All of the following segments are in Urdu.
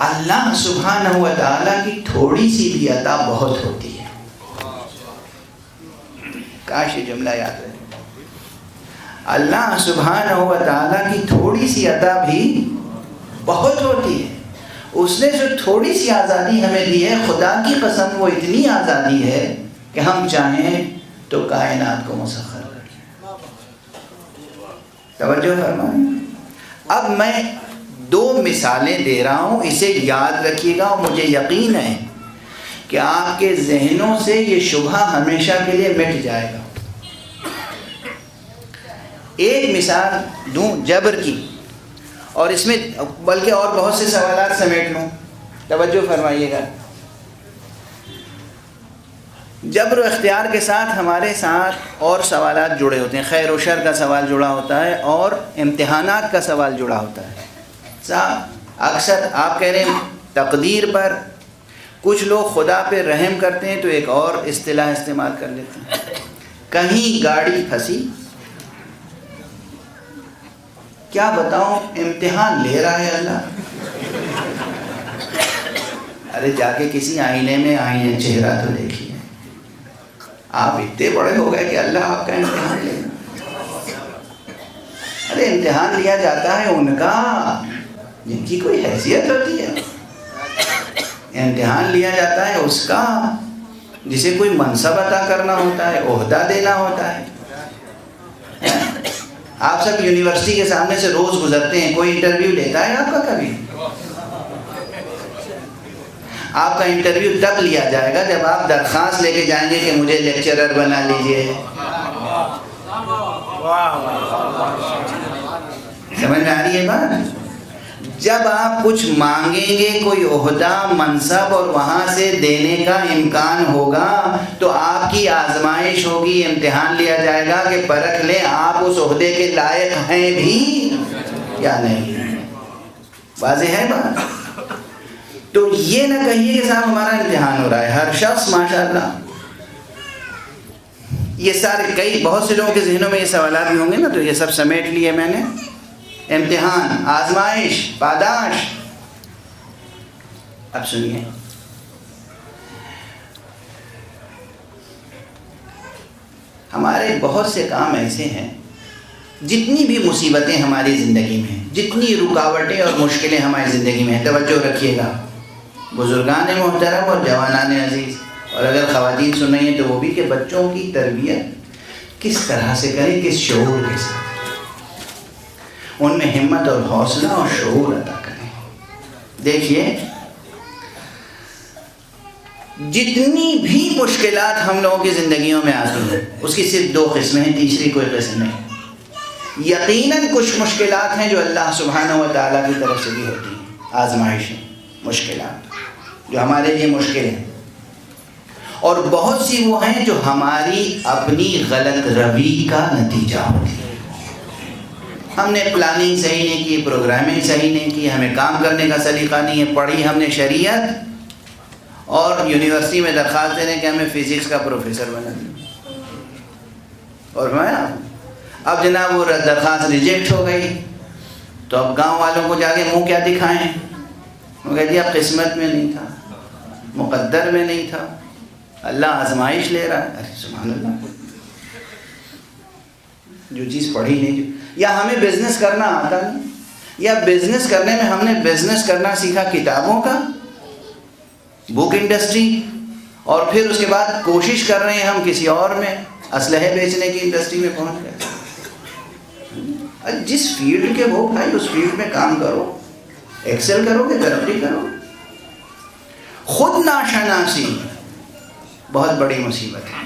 اللہ سبحانہ و تعالیٰ کی تھوڑی سی بھی عطا بہت ہوتی ہے. کاش یہ جملہ یاد رہے. اللہ سبحانہ و تعالیٰ کی تھوڑی سی عطا بھی بہت ہوتی ہے. اس نے جو تھوڑی سی آزادی ہمیں دی ہے، خدا کی قسم وہ اتنی آزادی ہے کہ ہم چاہیں تو کائنات کو مسخر کر لیں. توجہ فرمائیں. اب میں 2 مثالیں دے رہا ہوں، اسے یاد رکھیے گا، اور مجھے یقین ہے کہ آپ کے ذہنوں سے یہ شبہ ہمیشہ کے لیے مٹ جائے گا. ایک مثال دوں جبر کی، اور اس میں بلکہ اور بہت سے سوالات سمیٹ لوں. توجہ فرمائیے گا. جبر و اختیار کے ساتھ ہمارے ساتھ اور سوالات جڑے ہوتے ہیں. خیر و شر کا سوال جڑا ہوتا ہے اور امتحانات کا سوال جڑا ہوتا ہے. اکثر آپ کہہ رہے ہیں تقدیر پر، کچھ لوگ خدا پہ رحم کرتے ہیں تو ایک اور اصطلاح استعمال کر لیتے ہیں، کہیں گاڑی پھنسی. کیا بتاؤں، امتحان لے رہا ہے اللہ. ارے جا کے کسی آئینے میں آئینے چہرہ تو دیکھیے. آپ اتنے بڑے ہو گئے کہ اللہ آپ کا امتحان لے. ارے امتحان لیا جاتا ہے ان کا جن کی کوئی حیثیت ہوتی ہے. امتحان لیا جاتا ہے اس کا جسے کوئی منصب عطا کرنا ہوتا ہے، عہدہ دینا ہوتا ہے. آپ سب یونیورسٹی کے سامنے سے روز گزرتے ہیں، کوئی انٹرویو لیتا ہے آپ کا کبھی؟ آپ کا انٹرویو تب لیا جائے گا جب آپ درخواست لے کے جائیں گے کہ مجھے لیکچرر بنا لیجئے. سمجھ میں آ رہی ہے بات؟ جب آپ کچھ مانگیں گے، کوئی عہدہ منصب اور وہاں سے دینے کا امکان ہوگا تو آپ کی آزمائش ہوگی، امتحان لیا جائے گا کہ پرکھ لیں آپ اس عہدے کے لائق ہیں بھی یا نہیں. واضح ہے بات؟ تو یہ نہ کہیے کہ صاحب ہمارا امتحان ہو رہا ہے. ہر شخص ماشاءاللہ، یہ سارے بہت سے لوگوں کے ذہنوں میں یہ سوالات بھی ہوں گے نا، تو یہ سب سمیٹ لیے میں نے. امتحان، آزمائش، پاداش. اب سنیے، ہمارے بہت سے کام ایسے ہیں، جتنی بھی مصیبتیں ہماری زندگی میں ہیں، جتنی رکاوٹیں اور مشکلیں ہماری زندگی میں ہیں، توجہ رکھیے گا بزرگان محترم اور جوانان عزیز، اور اگر خواتین سن رہی ہیں تو وہ بھی، کہ بچوں کی تربیت کس طرح سے کریں، کس شعور کے ساتھ، ان میں ہمت اور حوصلہ اور شعور عطا کریں. دیکھیے، جتنی بھی مشکلات ہم لوگوں کی زندگیوں میں آتی ہیں اس کی صرف 2 قسمیں ہیں، تیسری کوئی قسم نہیں. یقیناً کچھ مشکلات ہیں جو اللہ سبحانہ و تعالیٰ کی طرف سے بھی ہوتی ہیں، آزمائشیں، مشکلات جو ہمارے لیے مشکل ہیں، اور بہت سی وہ ہیں جو ہماری اپنی غلط روی کا نتیجہ ہوتی ہے. ہم نے پلاننگ صحیح نہیں کی، پروگرامنگ صحیح نہیں کی، ہمیں کام کرنے کا سلیقہ نہیں ہے. پڑھی ہم نے شریعت اور یونیورسٹی میں درخواست دے رہے کہ ہمیں فزکس کا پروفیسر بنا دیں، اور میں اب جناب وہ درخواست ریجیکٹ ہو گئی، تو اب گاؤں والوں کو جا کے منہ کیا دکھائیں؟ وہ کہتی اب قسمت میں نہیں تھا، مقدر میں نہیں تھا، اللہ آزمائش لے رہا ہے. ارے سبحان اللہ، جو چیز پڑھی نہیں، یا ہمیں بزنس کرنا آتا نہیں، یا بزنس کرنے میں ہم نے بزنس کرنا سیکھا کتابوں کا، بک انڈسٹری، اور پھر اس کے بعد کوشش کر رہے ہیں ہم کسی اور میں اسلحے بیچنے کی انڈسٹری میں پہنچ گئے. جس فیلڈ کے ہو بھائی اس فیلڈ میں کام کرو، ایکسل کرو گے، ترقی کرو. خود ناشناسی بہت بڑی مصیبت ہے.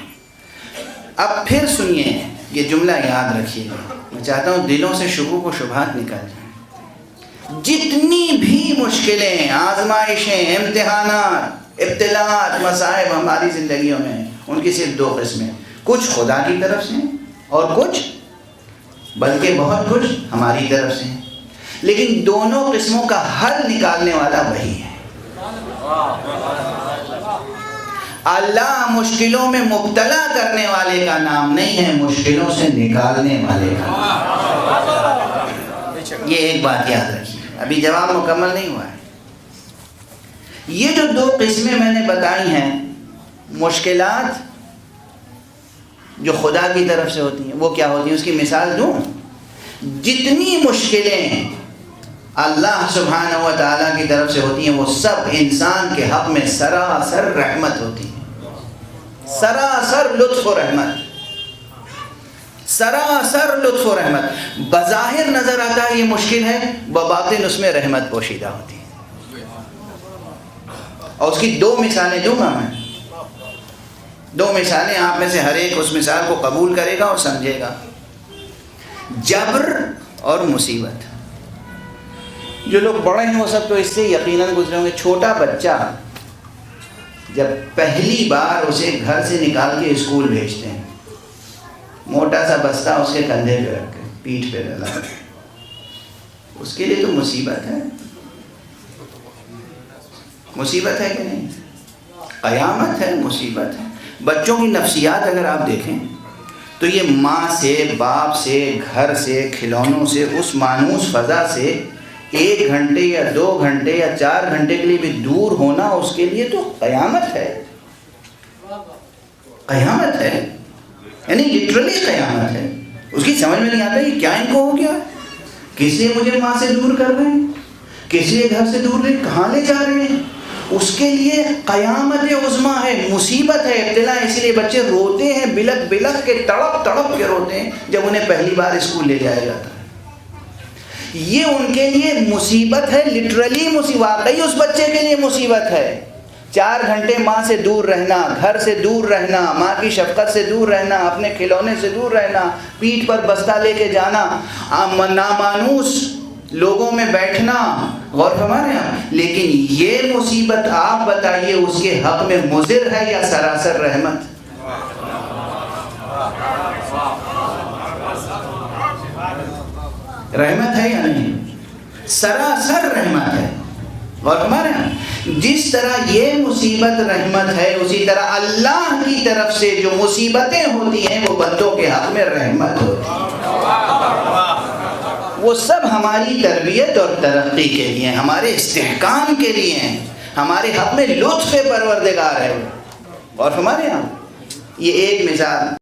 اب پھر سنیے، یہ جملہ یاد رکھیے گا، میں چاہتا ہوں دلوں سے شبہوں و شبہات نکل جائیں. جتنی بھی مشکلیں، آزمائشیں، امتحانات، ابتلاءات، مصائب ہماری زندگیوں میں ہیں، ان کی صرف 2 قسمیں، کچھ خدا کی طرف سے اور کچھ، بلکہ بہت کچھ ہماری طرف سے. لیکن دونوں قسموں کا حل نکالنے والا وہی ہے. اللہ مشکلوں میں مبتلا کرنے والے کا نام نہیں ہے، مشکلوں سے نکالنے والے کا نام. یہ ایک بات یاد رکھیے، ابھی جواب مکمل نہیں ہوا ہے. یہ جو دو قسمیں میں نے بتائی ہیں مشکلات جو خدا کی طرف سے ہوتی ہیں، وہ کیا ہوتی ہیں؟ اس کی مثال دوں، جتنی مشکلیں اللہ سبحانہ و تعالیٰ کی طرف سے ہوتی ہیں وہ سب انسان کے حق میں سراسر رحمت ہوتی ہیں، سراسر لطف و رحمت، سراسر لطف و رحمت۔ بظاہر نظر آتا ہے یہ مشکل ہے، بباطن اس میں رحمت پوشیدہ ہوتی ہے۔ اور اس کی دو مثالیں دوں گا میں، دو مثالیں، آپ میں سے ہر ایک اس مثال کو قبول کرے گا اور سمجھے گا۔ جبر اور مصیبت، جو لوگ بڑے ہیں وہ سب تو اس سے یقیناً گزرے ہوں گے۔ چھوٹا بچہ جب پہلی بار اسے گھر سے نکال کے اسکول بھیجتے ہیں، موٹا سا بستہ اس کے کندھے پہ رکھ کے پیٹھ پہ ڈالا، اس کے لیے تو مصیبت ہے، مصیبت ہے کہ نہیں؟ قیامت ہے، مصیبت ہے۔ بچوں کی نفسیات اگر آپ دیکھیں تو یہ ماں سے، باپ سے، گھر سے، کھلونوں سے، اس مانوس فضا سے 1 گھنٹے یا 2 گھنٹے یا 4 گھنٹے کے لیے بھی دور ہونا اس کے لیے تو قیامت ہے، قیامت ہے، یعنی لٹرلی قیامت ہے۔ اس کی سمجھ میں نہیں آتا یہ کیا ان کو ہو گیا، کس لیے مجھے ماں سے دور کر رہے ہیں، کس لیے گھر سے دور لے، کہاں لے جا رہے ہیں؟ اس کے لیے قیامت عظمیٰ ہے، مصیبت ہے، ابتلا ہے۔ اسی لیے بچے روتے ہیں، بلک بلک کے، تڑپ تڑپ کے روتے ہیں جب انہیں پہلی بار اسکول لے جایا جاتا ہے۔ یہ ان کے لیے مصیبت ہے، لٹرلی مصیبت، واقعی اس بچے کے لیے مصیبت ہے۔ 4 گھنٹے ماں سے دور رہنا، گھر سے دور رہنا، ماں کی شفقت سے دور رہنا، اپنے کھلونے سے دور رہنا، پیٹھ پر بستہ لے کے جانا، نامانوس لوگوں میں بیٹھنا، غور فرما رہے ہیں۔ لیکن یہ مصیبت آپ بتائیے اس کے حق میں مضر ہے یا سراسر رحمت؟ رحمت ہے یا نہیں؟ سراسر رحمت ہے، غور فرما رہے ہیں۔ جس طرح یہ مصیبت رحمت ہے، اسی طرح اللہ کی طرف سے جو مصیبتیں ہوتی ہیں وہ بندوں کے حق میں رحمت ہوتی ہے۔ وہ سب ہماری تربیت اور ترقی کے لیے، ہمارے استحکام کے لیے ہیں، ہمارے حق میں لطف پروردگار ہے۔ اور ہمارے یہاں یہ ایک مثال